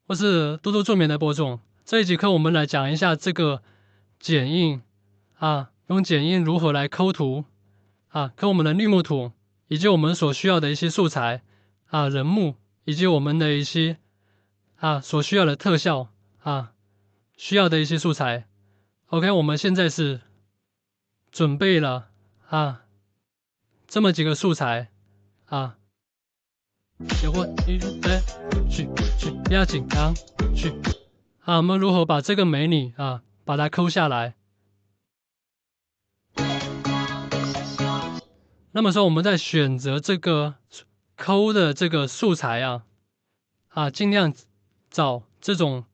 我是多多助眠的播种。这一节课我们来讲一下这个剪映用剪映如何来抠图抠我们的绿幕图，以及我们所需要的一些素材人物，以及我们的一些所需要的特效需要的一些素材。OK， 我们现在是准备了这么几个素材不要紧张，我们如何把这个美女把它抠下来？那么说我们在选择这个抠的这个素材尽量找这种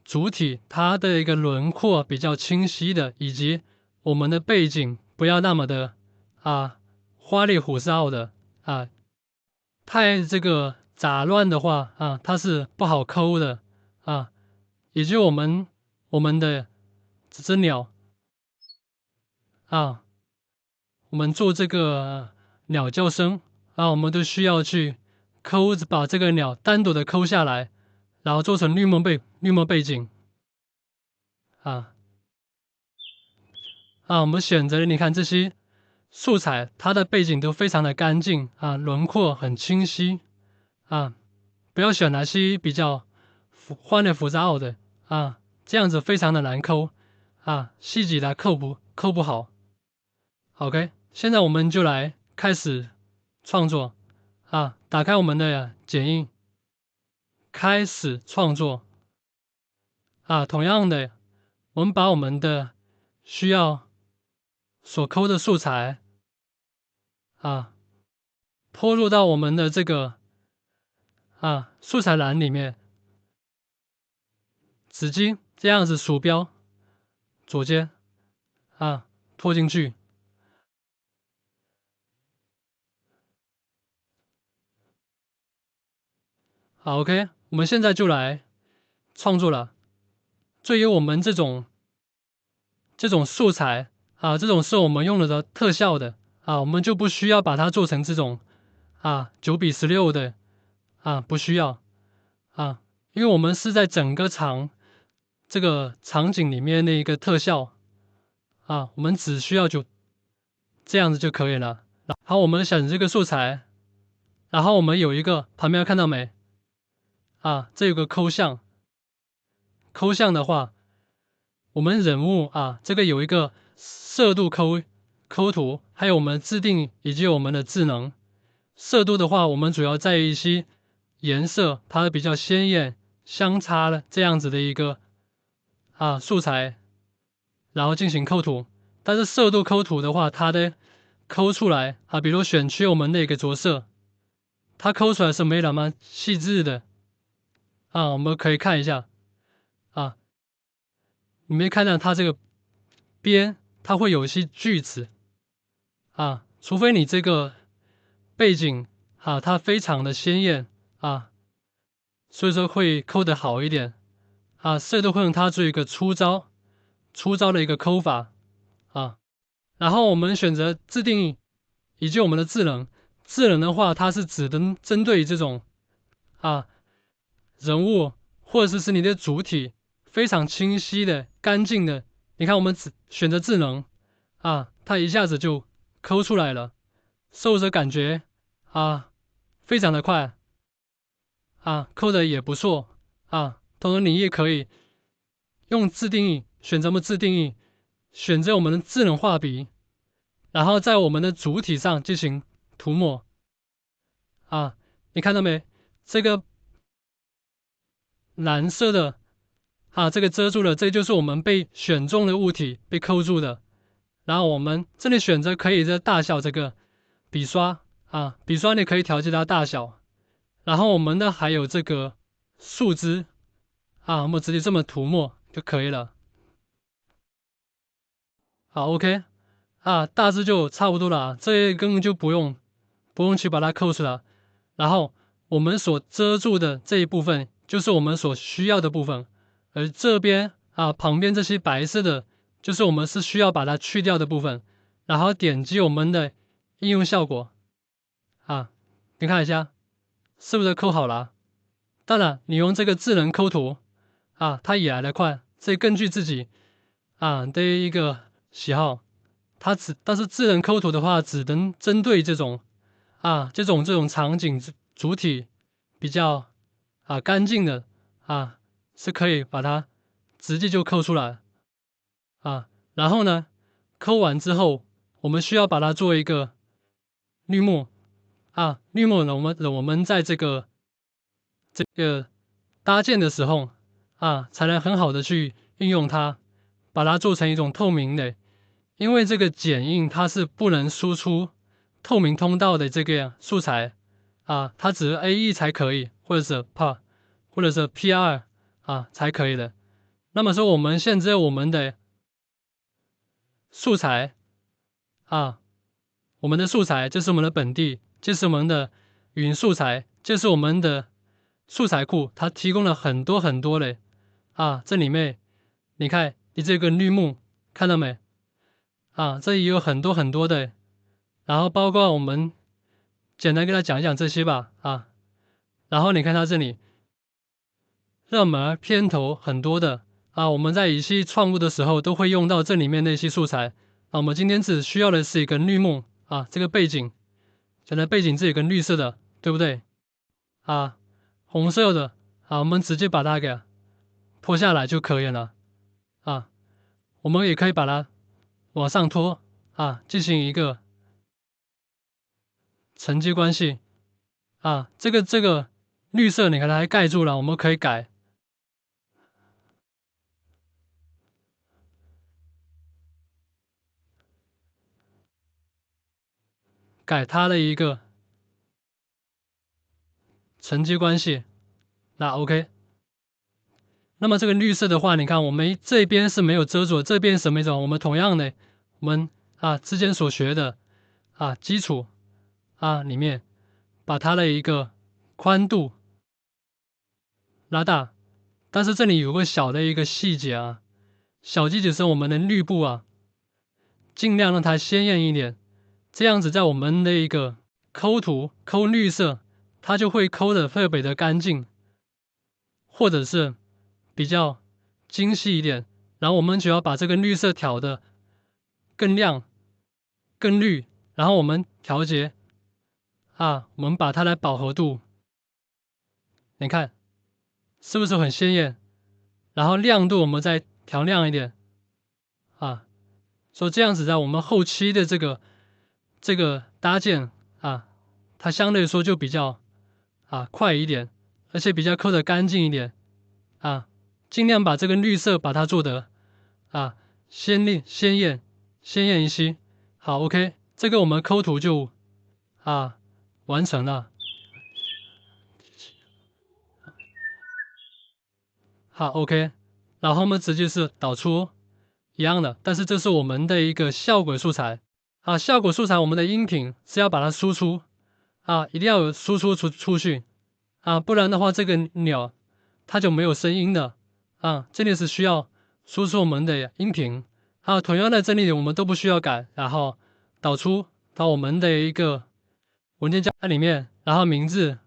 主体它的一个轮廓比较清晰的，以及我们的背景不要那么的花里胡哨的太这个杂乱的话它是不好抠的以及我们的这只鸟我们做这个鸟叫声我们都需要去抠，把这个鸟单独的抠下来，然后做成绿幕背景我们选择你看这些素材，它的背景都非常的干净轮廓很清晰不要选那些比较花里胡哨的这样子非常的难抠细节它抠不好。OK， 现在我们就来开始创作打开我们的剪映，开始创作同样的，我们把我们的需要所抠的素材拖入到我们的这个素材栏里面，纸巾这样子鼠标左键拖进去。好 ，OK， 我们现在就来创作了。对于我们这种素材这种是我们用了的特效的我们就不需要把它做成这种9:16的不需要因为我们是在整个这个场景里面的一个特效我们只需要就这样子就可以了。好，我们选这个素材，然后我们有一个旁边看到没这有个抠像，抠像的话，我们人物这个有一个色度抠图，还有我们自定以及我们的智能。色度的话，我们主要在一些颜色它比较鲜艳、相差的这样子的一个素材，然后进行抠图。但是色度抠图的话，它的抠出来比如选取我们的一个着色，它抠出来是没那么细致的我们可以看一下你没看到它这个边，它会有一些锯齿除非你这个背景它非常的鲜艳所以说会抠得好一点色度会用它做一个出招的一个抠法然后我们选择自定义以及我们的智能。智能的话，它是只能针对这种人物或者是你的主体非常清晰的、干净的。你看，我们选择智能它一下子就抠出来了，受着感觉非常的快抠的也不错同时你也可以用自定义，选择我们自定义，选择我们的智能画笔，然后在我们的主体上进行涂抹你看到没？这个蓝色的这个遮住了，这就是我们被选中的物体被抠住的。然后我们这里选择可以的大小，这个笔刷笔刷你可以调节它大小。然后我们的还有这个树枝我们直接这么涂抹就可以了。好 ，OK 大致就差不多了这根本就不用去把它抠出来。然后我们所遮住的这一部分就是我们所需要的部分，而这边旁边这些白色的就是我们是需要把它去掉的部分。然后点击我们的应用效果你看一下是不是抠好了当然，你用这个智能抠图啊，它也来得快，所以根据自己的一个喜好，但是智能抠图的话，只能针对这种这种场景主体比较干净的是可以把它直接就抠出来然后呢，抠完之后，我们需要把它做一个绿幕绿幕呢，我们在这个搭建的时候才能很好的去运用它，把它做成一种透明的，因为这个剪映它是不能输出透明通道的这个素材它只是 AE 才可以，或者是 PAR 或者是 PR 才可以的。那么说我们现在我们的素材我们的素材这是我们的本地，这是我们的云素材，这是我们的素材库，它提供了很多很多的这里面你看你这个绿幕看到没这里有很多很多的，然后包括我们简单跟他讲一讲这些吧然后你看它这里热门片头很多的我们在一些创作的时候都会用到这里面的一些素材我们今天只需要的是一个绿幕这个背景，现在背景这里跟绿色的，对不对红色的我们直接把它给拖下来就可以了我们也可以把它往上拖进行一个层级关系这个绿色你看它还盖住了，我们可以改它的一个层级关系，那 OK。那么这个绿色的话，你看我们这边是没有遮住，这边是没有，我们同样的，我们之前所学的基础里面，把它的一个宽度拉大，但是这里有个小的一个细节小细节是我们的绿布尽量让它鲜艳一点，这样子在我们的一个抠图抠绿色，它就会抠的特别的干净，或者是比较精细一点，然后我们就要把这个绿色调的更亮、更绿，然后我们调节我们把它的饱和度，你看是不是很鲜艳？然后亮度我们再调亮一点所以这样子在我们后期的这个搭建它相对来说就比较快一点，而且比较抠的干净一点尽量把这个绿色把它做得鲜艳一些。好 ，OK， 这个我们抠图就完成了。好 ，OK， 然后我们直接是导出一样的，但是这是我们的一个效果素材效果素材我们的音频是要把它输出一定要有输出出去不然的话这个鸟它就没有声音的这里是需要输出我们的音频同样的这里我们都不需要改，然后导出到我们的一个文件夹里面，然后名字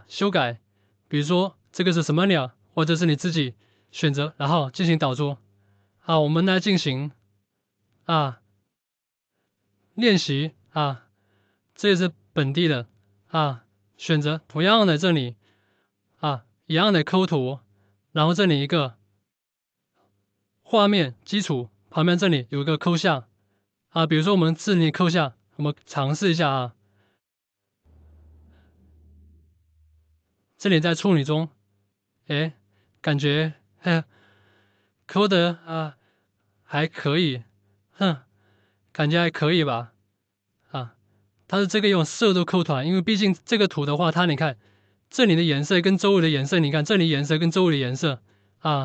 修改，比如说这个是什么鸟，或者是你自己选择，然后进行导出我们来进行练习这也是本地的选择同样的这里一样的抠图，然后这里一个画面基础旁边这里有一个抠下比如说我们这里抠下，我们尝试一下这里在处理中，感觉抠的还可以，感觉还可以吧它是这个用色度抠团，因为毕竟这个图的话，它你看这里的颜色跟周围的颜色，你看这里颜色跟周围的颜色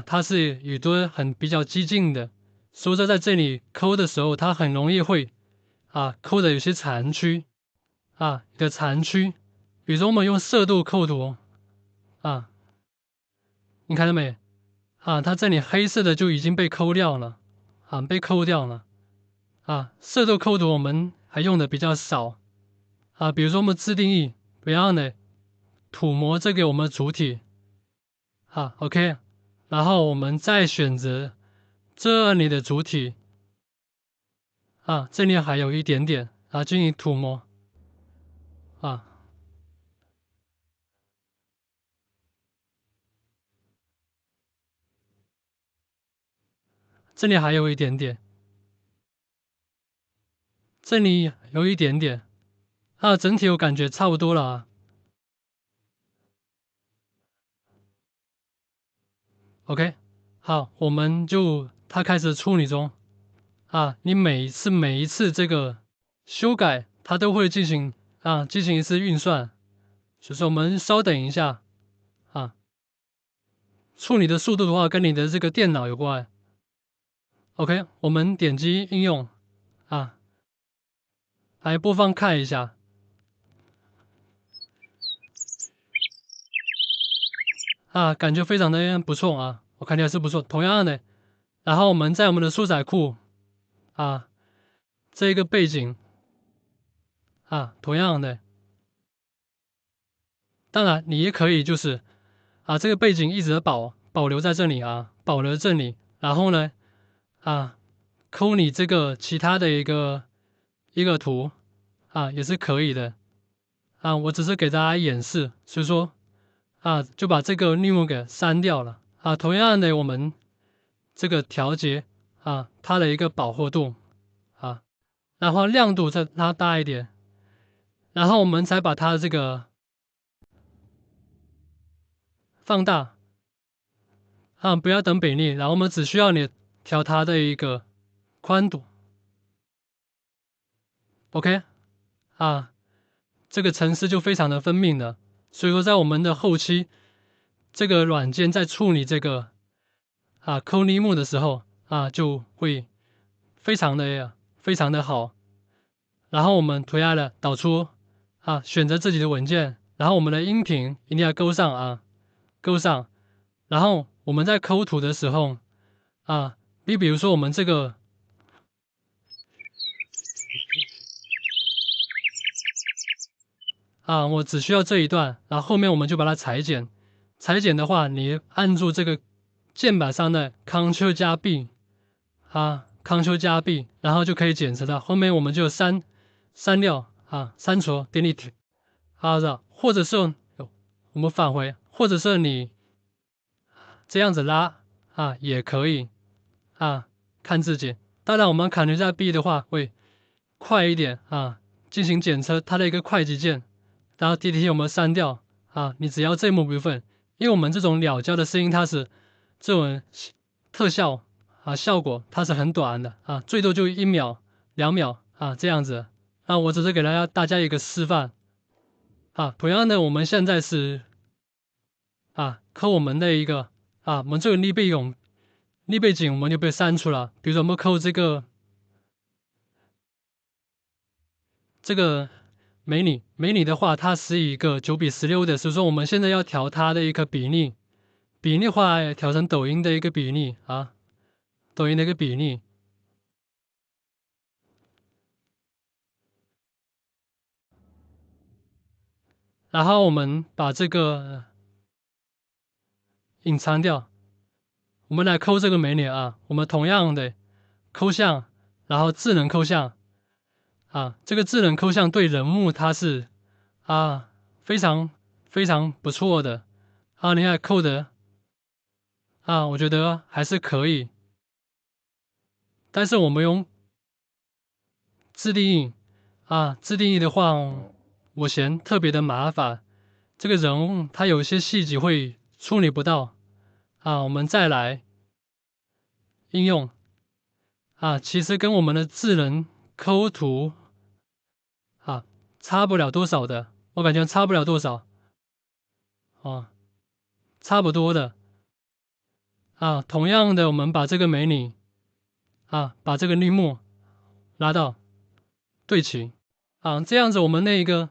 它是有多比较激进的，所以说在这里抠的时候，它很容易会抠的有些残区的残区，比如说我们用色度抠图你看到没它这里黑色的就已经被抠掉了被抠掉了色度抠图我们还用的比较少比如说我们自定义不要的涂抹这个我们主体 OK，然后我们再选择这里的主体这里还有一点点进行涂抹这里还有一点点，这里有一点点整体我感觉差不多了OK， 好，我们就它开始处理中你每一次这个修改，它都会进行一次运算，所以说我们稍等一下处理的速度的话，跟你的这个电脑有关。OK， 我们点击应用来播放看一下感觉非常的不错我看起来是不错。同样的，然后我们在我们的素材库这个背景同样的，当然你也可以就是这个背景一直保留在这里保留这里，然后呢抠你这个其他的一个图也是可以的我只是给大家演示，所以说就把这个绿幕给删掉了同样的，我们这个调节它的一个饱和度然后亮度再拉大一点，然后我们才把它的这个放大不要等比例，然后我们只需要你调它的一个宽度 OK 这个程式就非常的分明了。所以说在我们的后期这个软件在处理这个抠泥木的时候就会非常的好。然后我们涂鸦了导出选择自己的文件，然后我们的音频一定要勾上勾上。然后我们在抠图的时候比如说我们这个我只需要这一段，然后后面我们就把它裁剪。裁剪的话，你按住这个键盘上的 Ctrl 加 B Ctrl 加 B， 然后就可以剪成了。后面我们就删掉删除 delete 或者是我们返回，或者是你这样子拉也可以看自己。当然我们Ctrl 加 B 的话会快一点进行检测它的一个快捷键。然后 DT 我们删掉你只要这一部分，因为我们这种鸟叫的声音它是这种特效效果它是很短的最多就1秒2秒这样子我只是给大家一个示范同样的我们现在是抠我们的一个我们这个立背景我们就被删除了。比如说我们抠这个美女的话，它是一个9:16的，所以说我们现在要调它的一个比例的话，调成抖音的一个比例抖音的一个比例。然后我们把这个隐藏掉，我们来抠这个美女我们同样的抠像，然后智能抠像这个智能抠像对人物它是非常非常不错的你看抠的我觉得还是可以。但是我们用自定义自定义的话，我嫌特别的麻烦，这个人物他有一些细节会处理不到我们再来应用其实跟我们的智能抠图差不了多少的，我感觉差不了多少差不多的同样的，我们把这个美女把这个绿幕拉到对齐这样子我们那个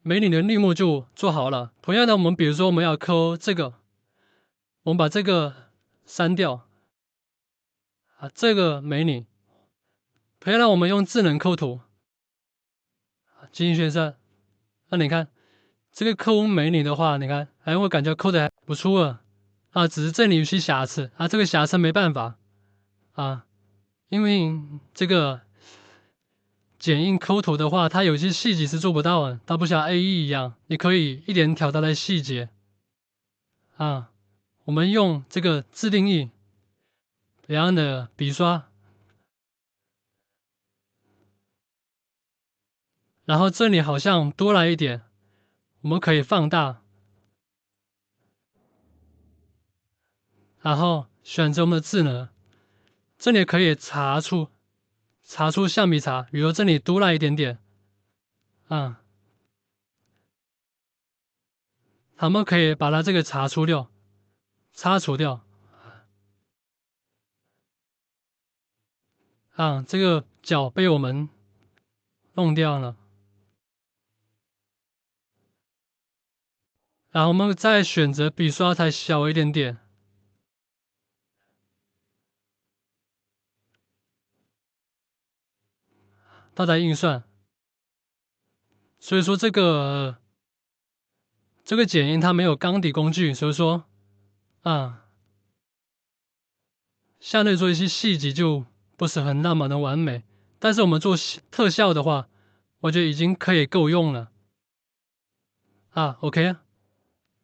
美女的绿幕就做好了。同样的，我们比如说我们要抠这个，我们把这个删掉这个美女，同样的我们用智能抠图进行选择。那你看这个抠美女的话，你看我感觉抠的还不错啊，只是这里有些瑕疵啊，这个瑕疵没办法啊，因为这个剪映抠图的话，它有些细节是做不到的，它不像 AE 一样，你可以一点调它的细节啊。我们用这个自定义别样的笔刷，然后这里好像多了一点，我们可以放大，然后选择我们的智能，这里可以查出橡皮擦，比如这里多了一点点啊，我们可以把它这个擦除掉。啊，这个角被我们弄掉了，然后我们再选择笔刷才小一点点，它才运算。所以说这个剪映它没有钢底工具，所以说啊，相对做一些细节就不是很那么的完美。但是我们做特效的话，我觉得已经可以够用了啊。OK，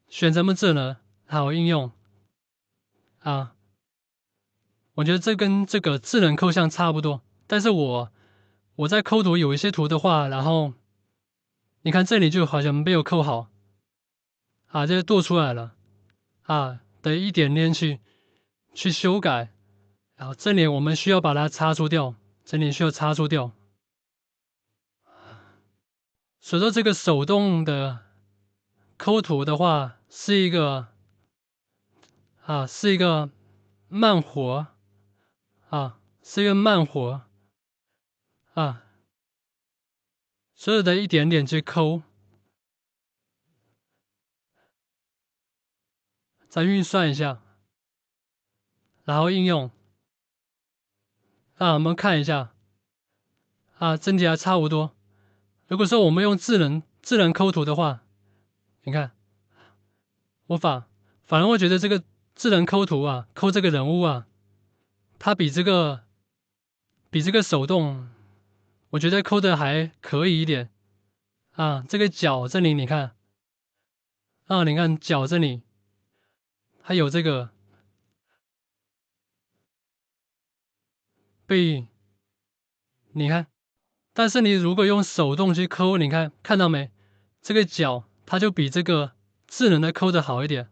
选择我们智能好应用啊，我觉得这跟这个智能抠像差不多。但是我在抠图有一些图的话，然后你看这里就好像没有抠好啊，这剁出来了啊，得一点点去修改。然后这里我们需要把它擦除掉，这里需要擦除掉。所以说这个手动的抠图的话，是一个慢活是一个慢活啊，所有的一点点去抠，再运算一下，然后应用啊，我们看一下啊，整体还差不多。如果说我们用智能抠图的话，你看反而我觉得这个智能抠图啊，抠这个人物啊，它比这个手动，我觉得抠的还可以一点啊。这个脚这里你看啊，你看脚这里还有这个背影，你看。但是你如果用手动去抠，你看到没？这个脚它就比这个智能的抠的好一点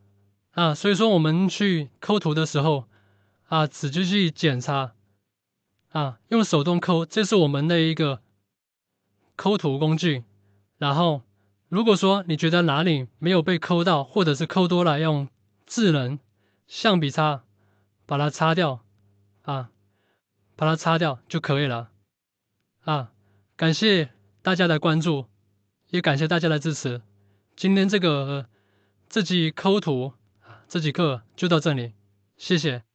啊。所以说我们去抠图的时候啊，只就去检查啊，用手动抠，这是我们的一个抠图工具。然后如果说你觉得哪里没有被抠到，或者是抠多了，用智能橡皮擦把它擦掉啊，把它擦掉就可以了啊。感谢大家的关注，也感谢大家的支持。今天这集抠图这几课就到这里，谢谢。